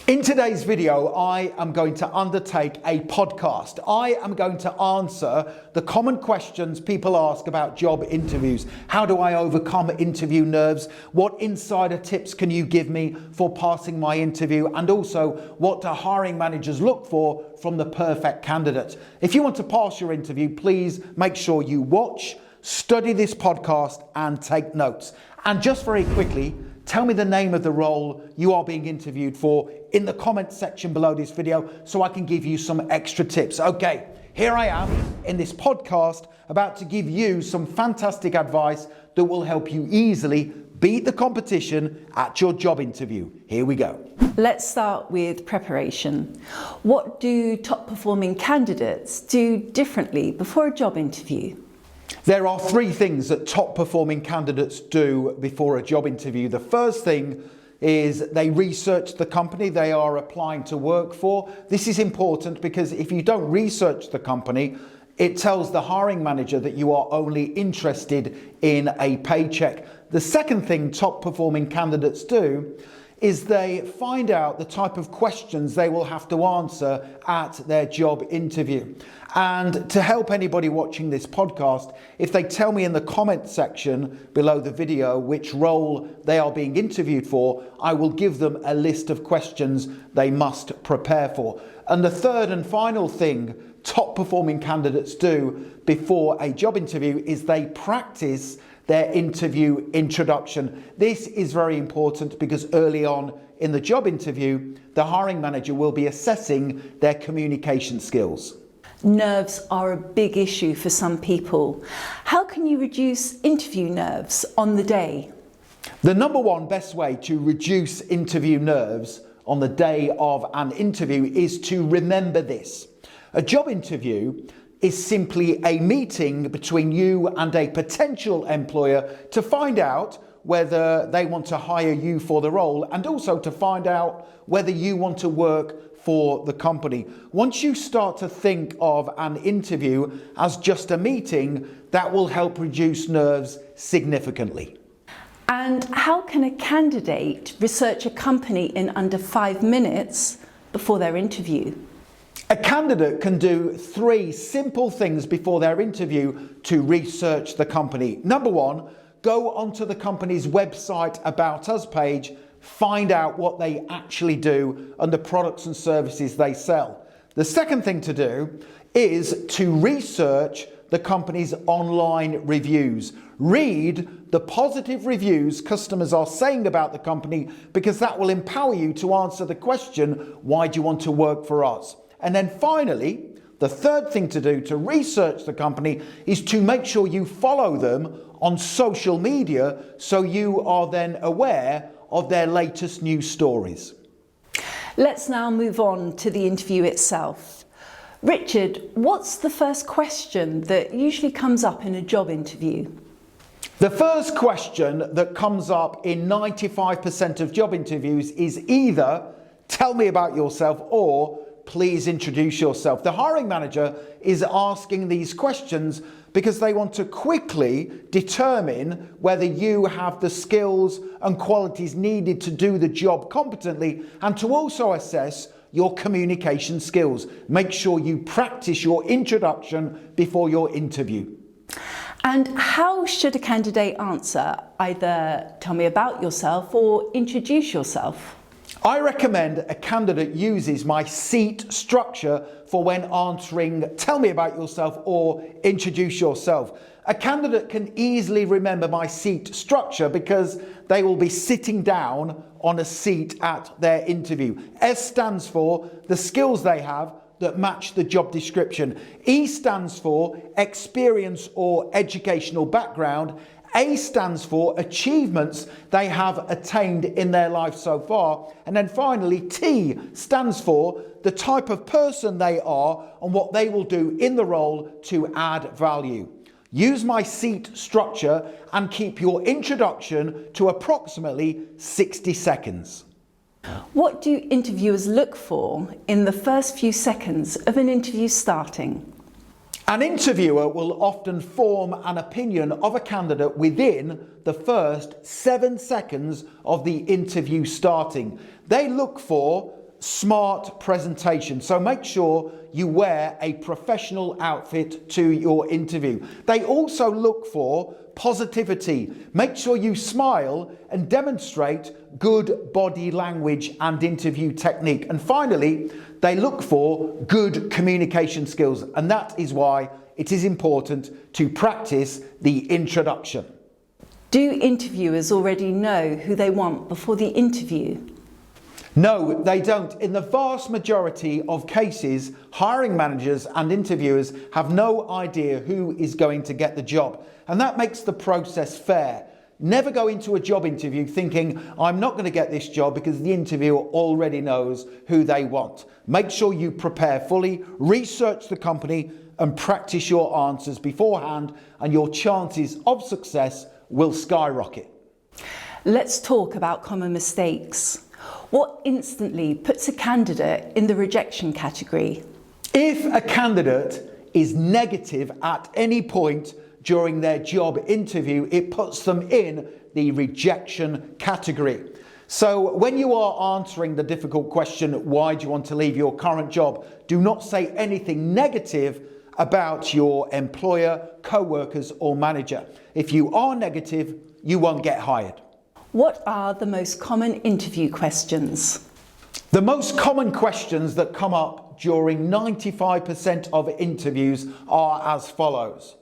In today's video, I am going to undertake a podcast. I am going to answer the common questions people ask about job interviews. How do I overcome interview nerves? What insider tips can you give me for passing my interview? And also, what do hiring managers look for from the perfect candidate? If you want to pass your interview, please make sure you watch, study this podcast, and take notes. And just very quickly, tell me the name of the role you are being interviewed for in the comment section below this video so I can give you some extra tips. Okay, here I am in this podcast about to give you some fantastic advice that will help you easily beat the competition at your job interview. Here we go. Let's start with preparation. What do top performing candidates do differently before a job interview? There are three things that top performing candidates do before a job interview. The first thing is they research the company they are applying to work for. This is important because if you don't research the company, it tells the hiring manager that you are only interested in a paycheck. The second thing top performing candidates do is they find out the type of questions they will have to answer at their job interview. And to help anybody watching this podcast, if they tell me in the comment section below the video which role they are being interviewed for, I will give them a list of questions they must prepare for. And the third and final thing top performing candidates do before a job interview is they practice their interview introduction. This is very important because early on in the job interview, the hiring manager will be assessing their communication skills. Nerves are a big issue for some people. How can you reduce interview nerves on the day? The number one best way to reduce interview nerves on the day of an interview is to remember this. A job interview is simply a meeting between you and a potential employer to find out whether they want to hire you for the role and also to find out whether you want to work for the company. Once you start to think of an interview as just a meeting, that will help reduce nerves significantly. And how can a candidate research a company in under 5 minutes before their interview? A candidate can do three simple things before their interview to research the company. Number one, go onto the company's website About Us page, find out what they actually do and the products and services they sell. The second thing to do is to research the company's online reviews. Read the positive reviews customers are saying about the company because that will empower you to answer the question, why do you want to work for us? And then finally, the third thing to do to research the company is to make sure you follow them on social media so you are then aware of their latest news stories. Let's now move on to the interview itself. Richard, what's the first question that usually comes up in a job interview? The first question that comes up in 95% of job interviews is either tell me about yourself or please introduce yourself. The hiring manager is asking these questions because they want to quickly determine whether you have the skills and qualities needed to do the job competently and to also assess your communication skills. Make sure you practice your introduction before your interview. And how should a candidate answer? Either tell me about yourself or introduce yourself. I recommend a candidate uses my seat structure for when answering tell me about yourself or introduce yourself. A candidate can easily remember my seat structure because they will be sitting down on a seat at their interview. S stands for the skills they have that match the job description. E stands for experience or educational background. A stands for achievements they have attained in their life so far. And then finally, T stands for the type of person they are and what they will do in the role to add value. Use my seat structure and keep your introduction to approximately 60 seconds. What do interviewers look for in the first few seconds of an interview starting? An interviewer will often form an opinion of a candidate within the first 7 seconds of the interview starting. They look for smart presentation. So make sure you wear a professional outfit to your interview. They also look for positivity. Make sure you smile and demonstrate good body language and interview technique. And finally, they look for good communication skills. And that is why it is important to practice the introduction. Do interviewers already know who they want before the interview? No, they don't. In the vast majority of cases, hiring managers and interviewers have no idea who is going to get the job. And that makes the process fair. Never go into a job interview thinking, I'm not going to get this job, because the interviewer already knows who they want. Make sure you prepare fully, research the company and practice your answers beforehand, and your chances of success will skyrocket. Let's talk about common mistakes. What instantly puts a candidate in the rejection category? If a candidate is negative at any point during their job interview, it puts them in the rejection category. So when you are answering the difficult question, why do you want to leave your current job? Do not say anything negative about your employer, co-workers or manager. If you are negative, you won't get hired. What are the most common interview questions? The most common questions that come up during 95% of interviews are as follows.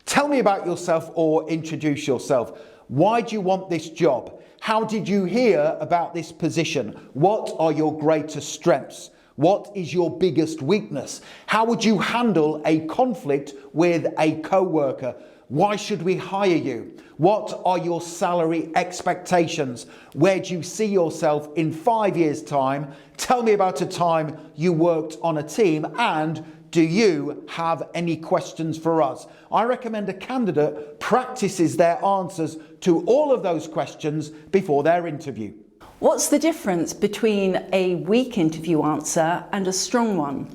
Tell me about yourself or introduce yourself. Why do you want this job? How did you hear about this position? What are your greatest strengths? What is your biggest weakness? How would you handle a conflict with a co-worker? Why should we hire you? What are your salary expectations? Where do you see yourself in 5 years' time? Tell me about a time you worked on a team, and do you have any questions for us? I recommend a candidate practices their answers to all of those questions before their interview. What's the difference between a weak interview answer and a strong one?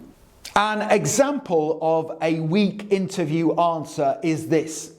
An example of a weak interview answer is this.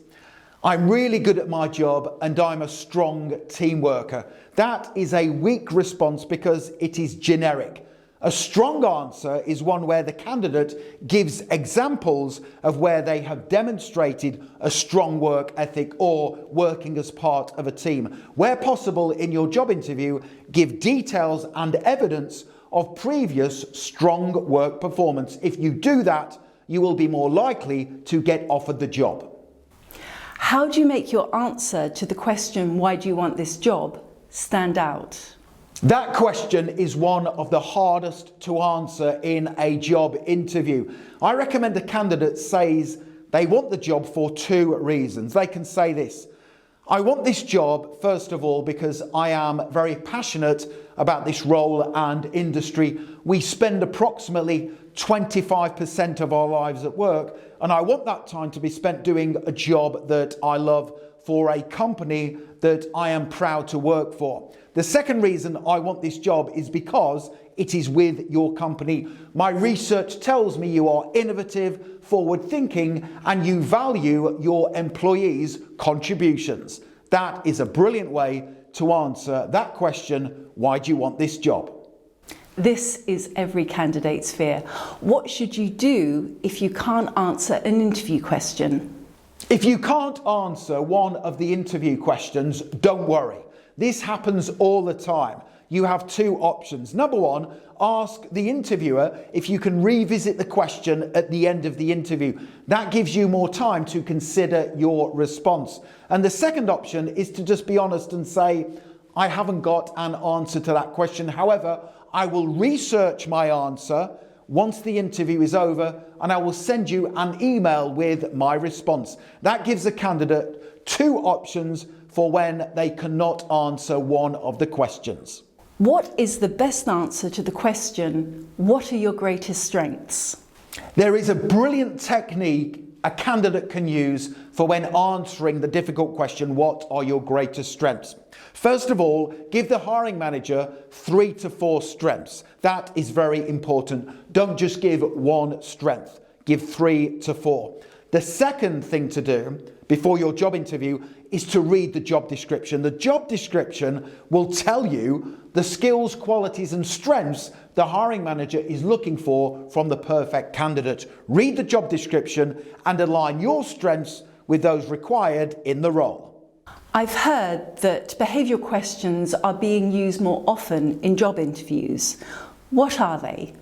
I'm really good at my job and I'm a strong team worker. That is a weak response because it is generic. A strong answer is one where the candidate gives examples of where they have demonstrated a strong work ethic or working as part of a team. Where possible in your job interview, give details and evidence of previous strong work performance. If you do that, you will be more likely to get offered the job. How do you make your answer to the question, why do you want this job, stand out? That question is one of the hardest to answer in a job interview. I recommend a candidate says they want the job for 2 reasons. They can say this. I want this job, first of all, because I am very passionate about this role and industry. We spend approximately 25% of our lives at work, and I want that time to be spent doing a job that I love for a company that I am proud to work for. The second reason I want this job is because it is with your company. My research tells me you are innovative, forward-thinking, and you value your employees' contributions. That is a brilliant way to answer that question, why do you want this job? This is every candidate's fear. What should you do if you can't answer an interview question? If you can't answer one of the interview questions, don't worry. This happens all the time. You have 2 options. Number 1, ask the interviewer if you can revisit the question at the end of the interview. That gives you more time to consider your response. And the second option is to just be honest and say, I haven't got an answer to that question. However, I will research my answer once the interview is over, and I will send you an email with my response. That gives the candidate 2 options for when they cannot answer one of the questions. What is the best answer to the question, what are your greatest strengths? There is a brilliant technique a candidate can use for when answering the difficult question, what are your greatest strengths? First of all, give the hiring manager 3 to 4 strengths. That is very important. Don't just give 1 strength. Give 3 to 4. The second thing to do before your job interview is to read the job description. The job description will tell you the skills, qualities and strengths the hiring manager is looking for from the perfect candidate. Read the job description and align your strengths with those required in the role. I've heard that behavioural questions are being used more often in job interviews. What are they?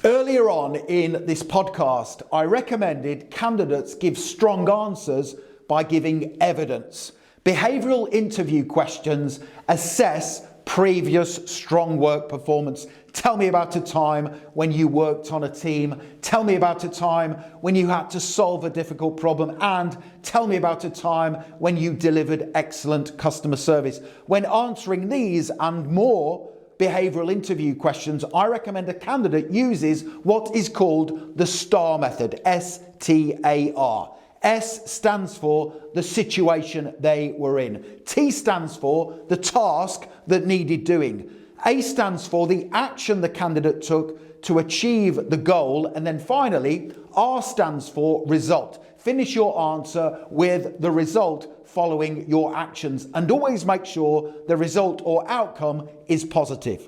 Earlier on in this podcast, I recommended candidates give strong answers by giving evidence. Behavioural interview questions assess previous strong work performance. Tell me about a time when you worked on a team. Tell me about a time when you had to solve a difficult problem. And tell me about a time when you delivered excellent customer service. When answering these and more behavioural interview questions, I recommend a candidate uses what is called the STAR method, S-T-A-R. S stands for the situation they were in. T stands for the task that needed doing. A stands for the action the candidate took to achieve the goal. And then finally, R stands for result. Finish your answer with the result following your actions, and always make sure the result or outcome is positive.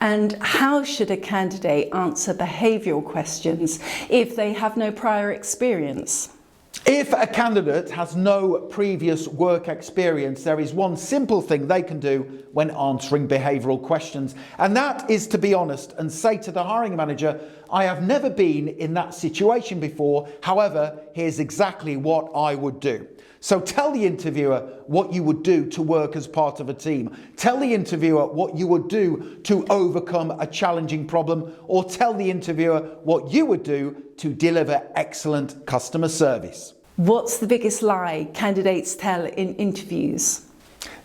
And how should a candidate answer behavioural questions if they have no prior experience? If a candidate has no previous work experience, there is one simple thing they can do when answering behavioural questions, and that is to be honest and say to the hiring manager, I have never been in that situation before, however, here's exactly what I would do. So tell the interviewer what you would do to work as part of a team. Tell the interviewer what you would do to overcome a challenging problem, or tell the interviewer what you would do to deliver excellent customer service. What's the biggest lie candidates tell in interviews?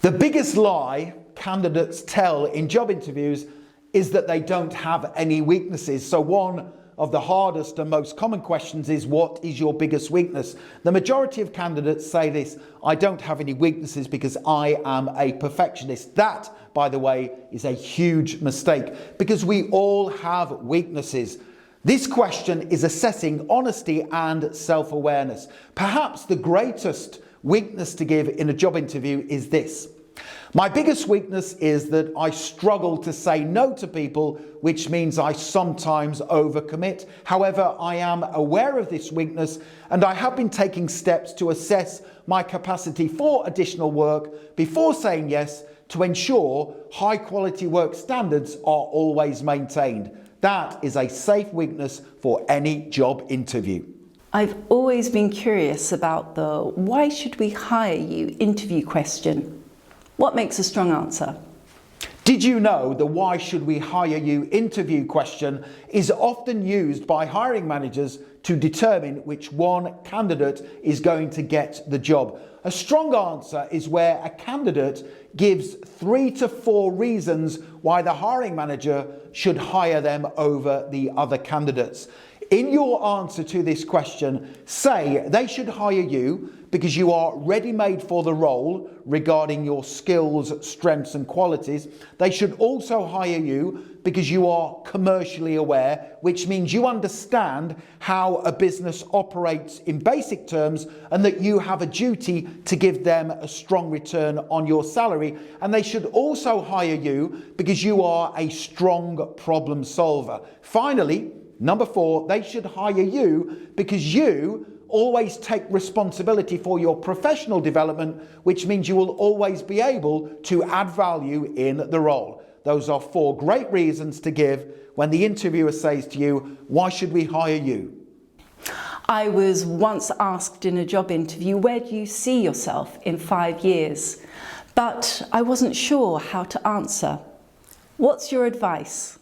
The biggest lie candidates tell in job interviews is that they don't have any weaknesses. So one of the hardest and most common questions is, what is your biggest weakness? The majority of candidates say this: I don't have any weaknesses because I am a perfectionist. That, by the way, is a huge mistake, because we all have weaknesses. This question is assessing honesty and self-awareness. Perhaps the greatest weakness to give in a job interview is this: my biggest weakness is that I struggle to say no to people, which means I sometimes overcommit. However, I am aware of this weakness and I have been taking steps to assess my capacity for additional work before saying yes, to ensure high quality work standards are always maintained. That is a safe weakness for any job interview. I've always been curious about the "why should we hire you" interview question. What makes a strong answer? Did you know the "why should we hire you" interview question is often used by hiring managers to determine which one candidate is going to get the job? A strong answer is where a candidate gives 3 to 4 reasons why the hiring manager should hire them over the other candidates. In your answer to this question, say they should hire you because you are ready-made for the role regarding your skills, strengths and qualities. They should also hire you because you are commercially aware, which means you understand how a business operates in basic terms and that you have a duty to give them a strong return on your salary. And they should also hire you because you are a strong problem solver. Finally, number 4, they should hire you because you always take responsibility for your professional development, which means you will always be able to add value in the role. Those are 4 great reasons to give when the interviewer says to you, "Why should we hire you?" I was once asked in a job interview, where do you see yourself in 5 years? But I wasn't sure how to answer. What's your advice?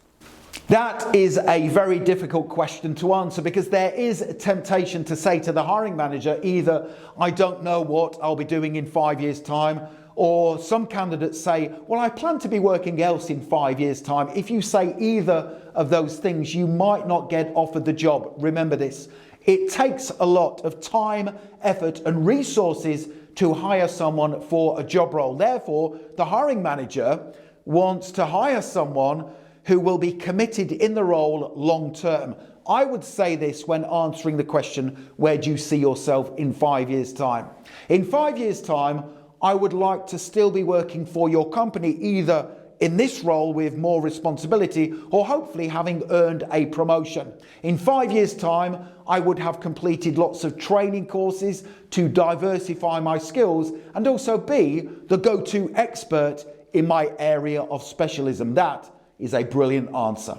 That is a very difficult question to answer, because there is a temptation to say to the hiring manager either, "I don't know what I'll be doing in 5 years' time," or some candidates say, "Well, I plan to be working else in 5 years' time." If you say either of those things, you might not get offered the job. Remember this: it takes a lot of time, effort and resources to hire someone for a job role. Therefore, the hiring manager wants to hire someone who will be committed in the role long term. I would say this when answering the question, where do you see yourself in 5 years' time? In 5 years' time, I would like to still be working for your company, either in this role with more responsibility, or hopefully having earned a promotion. In 5 years' time, I would have completed lots of training courses to diversify my skills and also be the go-to expert in my area of specialism. That is a brilliant answer.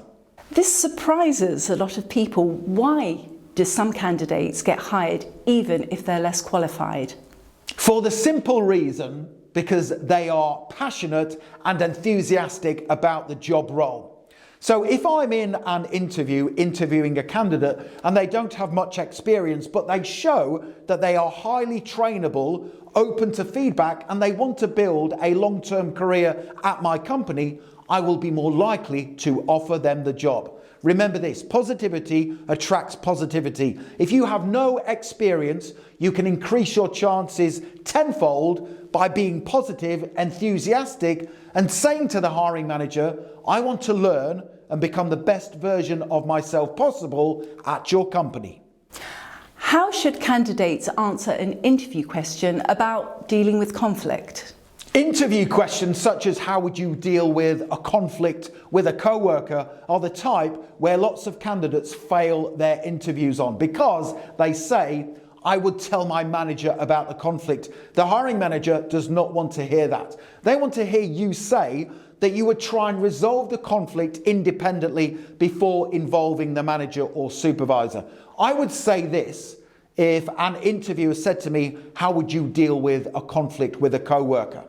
This surprises a lot of people. Why do some candidates get hired even if they're less qualified? For the simple reason, because they are passionate and enthusiastic about the job role. So if I'm in an interview interviewing a candidate and they don't have much experience, but they show that they are highly trainable, open to feedback, and they want to build a long-term career at my company, I will be more likely to offer them the job. Remember this, positivity attracts positivity. If you have no experience, you can increase your chances tenfold by being positive, enthusiastic, and saying to the hiring manager, I want to learn and become the best version of myself possible at your company. How should candidates answer an interview question about dealing with conflict? Interview questions such as how would you deal with a conflict with a co-worker are the type where lots of candidates fail their interviews on because they say, I would tell my manager about the conflict. The hiring manager does not want to hear that. They want to hear you say that you would try and resolve the conflict independently before involving the manager or supervisor. I would say this if an interviewer said to me, how would you deal with a conflict with a co-worker?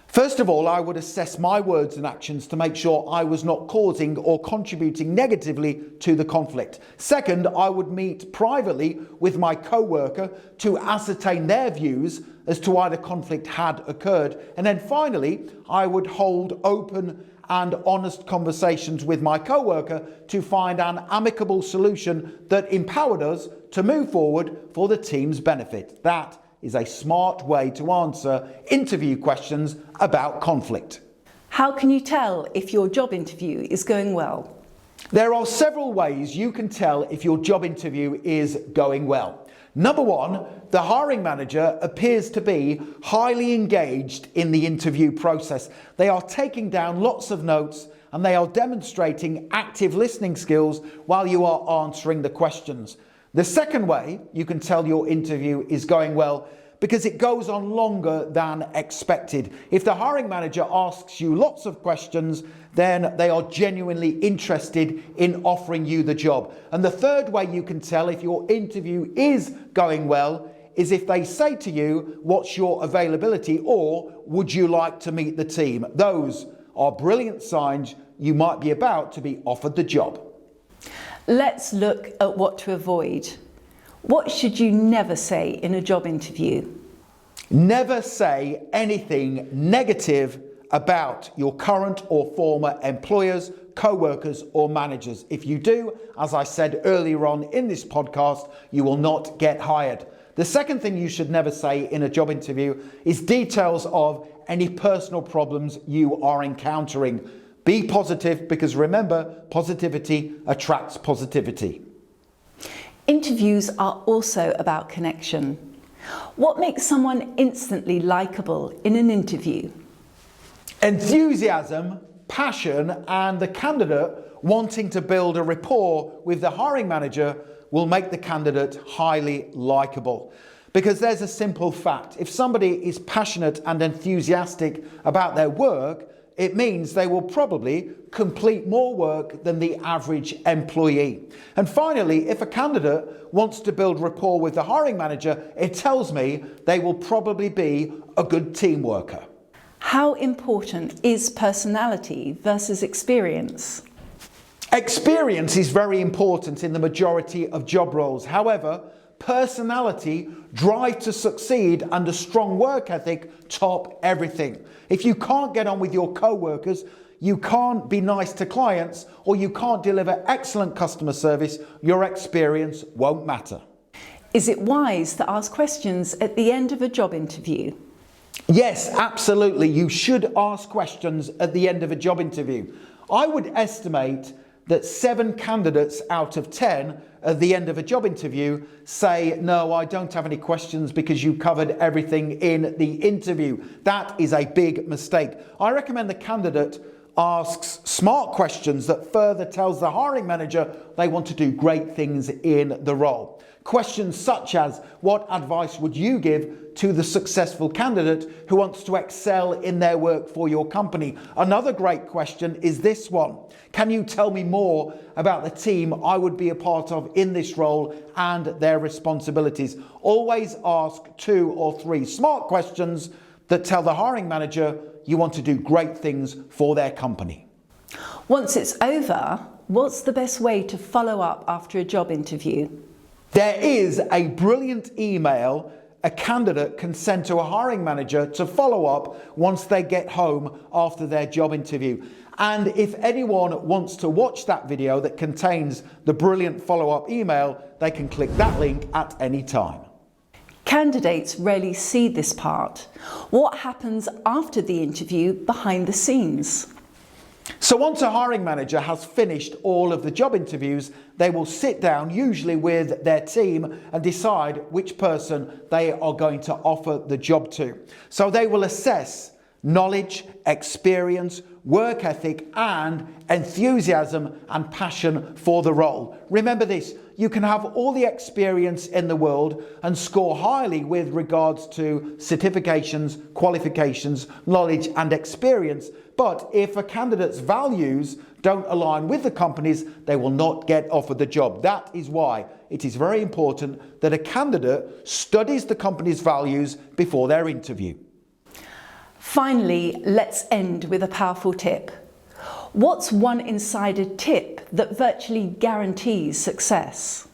First of all, I would assess my words and actions to make sure I was not causing or contributing negatively to the conflict. Second, I would meet privately with my co-worker to ascertain their views as to why the conflict had occurred. And then finally, I would hold open and honest conversations with my co-worker to find an amicable solution that empowered us to move forward for the team's benefit. That is a smart way to answer interview questions about conflict. How can you tell if your job interview is going well? There are several ways you can tell if your job interview is going well. Number one, the hiring manager appears to be highly engaged in the interview process. They are taking down lots of notes and they are demonstrating active listening skills while you are answering the questions. The second way you can tell your interview is going well because it goes on longer than expected. If the hiring manager asks you lots of questions, then they are genuinely interested in offering you the job. And the third way you can tell if your interview is going well is if they say to you, what's your availability, or would you like to meet the team? Those are brilliant signs you might be about to be offered the job. Let's look at what to avoid. What should you never say in a job interview? Never say anything negative about your current or former employers, co-workers or managers. If you do, as I said earlier on in this podcast, you will not get hired. The second thing you should never say in a job interview is details of any personal problems you are encountering. Be positive because remember, positivity attracts positivity. Interviews are also about connection. What makes someone instantly likeable in an interview? Enthusiasm, passion, and the candidate wanting to build a rapport with the hiring manager will make the candidate highly likeable. Because there's a simple fact. If somebody is passionate and enthusiastic about their work, it means they will probably complete more work than the average employee. And finally, if a candidate wants to build rapport with the hiring manager, it tells me they will probably be a good team worker. How important is personality versus experience? Experience is very important in the majority of job roles. However, personality, drive to succeed, and a strong work ethic top everything. If you can't get on with your co-workers, you can't be nice to clients, or you can't deliver excellent customer service, your experience won't matter. Is it wise to ask questions at the end of a job interview? Yes, absolutely. You should ask questions at the end of a job interview. I would estimate that 7 candidates out of 10 at the end of a job interview say, no, I don't have any questions because you covered everything in the interview. That is a big mistake. I recommend the candidate asks smart questions that further tells the hiring manager they want to do great things in the role. Questions such as, what advice would you give to the successful candidate who wants to excel in their work for your company? Another great question is this one. Can you tell me more about the team I would be a part of in this role and their responsibilities? Always ask 2 or 3 smart questions that tell the hiring manager you want to do great things for their company. Once it's over, what's the best way to follow up after a job interview? There is a brilliant email a candidate can send to a hiring manager to follow up once they get home after their job interview. And if anyone wants to watch that video that contains the brilliant follow-up email, they can click that link at any time. Candidates rarely see this part. What happens after the interview behind the scenes? So once a hiring manager has finished all of the job interviews, they will sit down, usually with their team, and decide which person they are going to offer the job to. So they will assess knowledge, experience, work ethic, and enthusiasm and passion for the role. Remember this, you can have all the experience in the world and score highly with regards to certifications, qualifications, knowledge and experience, but if a candidate's values don't align with the company's, they will not get offered the job. That is why it is very important that a candidate studies the company's values before their interview. Finally, let's end with a powerful tip. What's one insider tip that virtually guarantees success?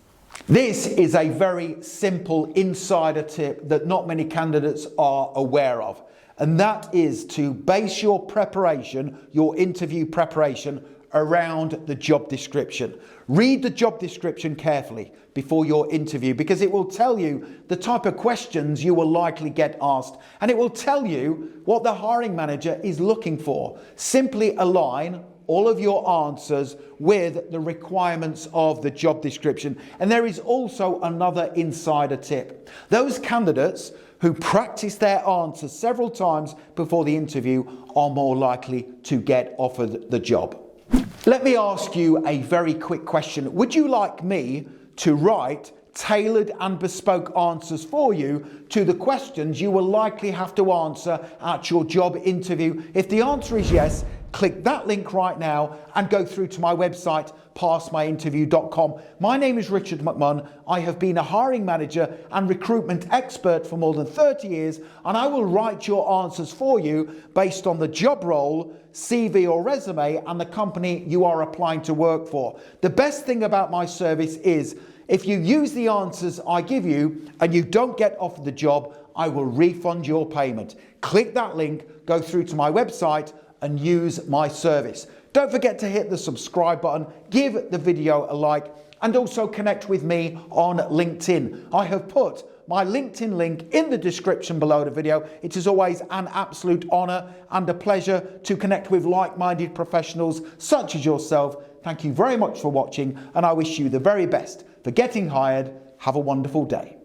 This is a very simple insider tip that not many candidates are aware of, and that is to base your preparation, your interview preparation, around the job description. Read the job description carefully before your interview because it will tell you the type of questions you will likely get asked, and it will tell you what the hiring manager is looking for. Simply align all of your answers with the requirements of the job description. And there is also another insider tip. Those candidates who practice their answers several times before the interview are more likely to get offered the job. Let me ask you a very quick question. Would you like me to write tailored and bespoke answers for you to the questions you will likely have to answer at your job interview? If the answer is yes, click that link right now and go through to my website, passmyinterview.com. My name is Richard McMunn. I have been a hiring manager and recruitment expert for more than 30 years, and I will write your answers for you based on the job role, CV or resume, and the company you are applying to work for. The best thing about my service is if you use the answers I give you and you don't get offered the job, I will refund your payment. Click that link, go through to my website and use my service. Don't forget to hit the subscribe button, give the video a like, and also connect with me on LinkedIn. I have put my LinkedIn link in the description below the video. It is always an absolute honor and a pleasure to connect with like-minded professionals such as yourself. Thank you very much for watching, and I wish you the very best for getting hired. Have a wonderful day.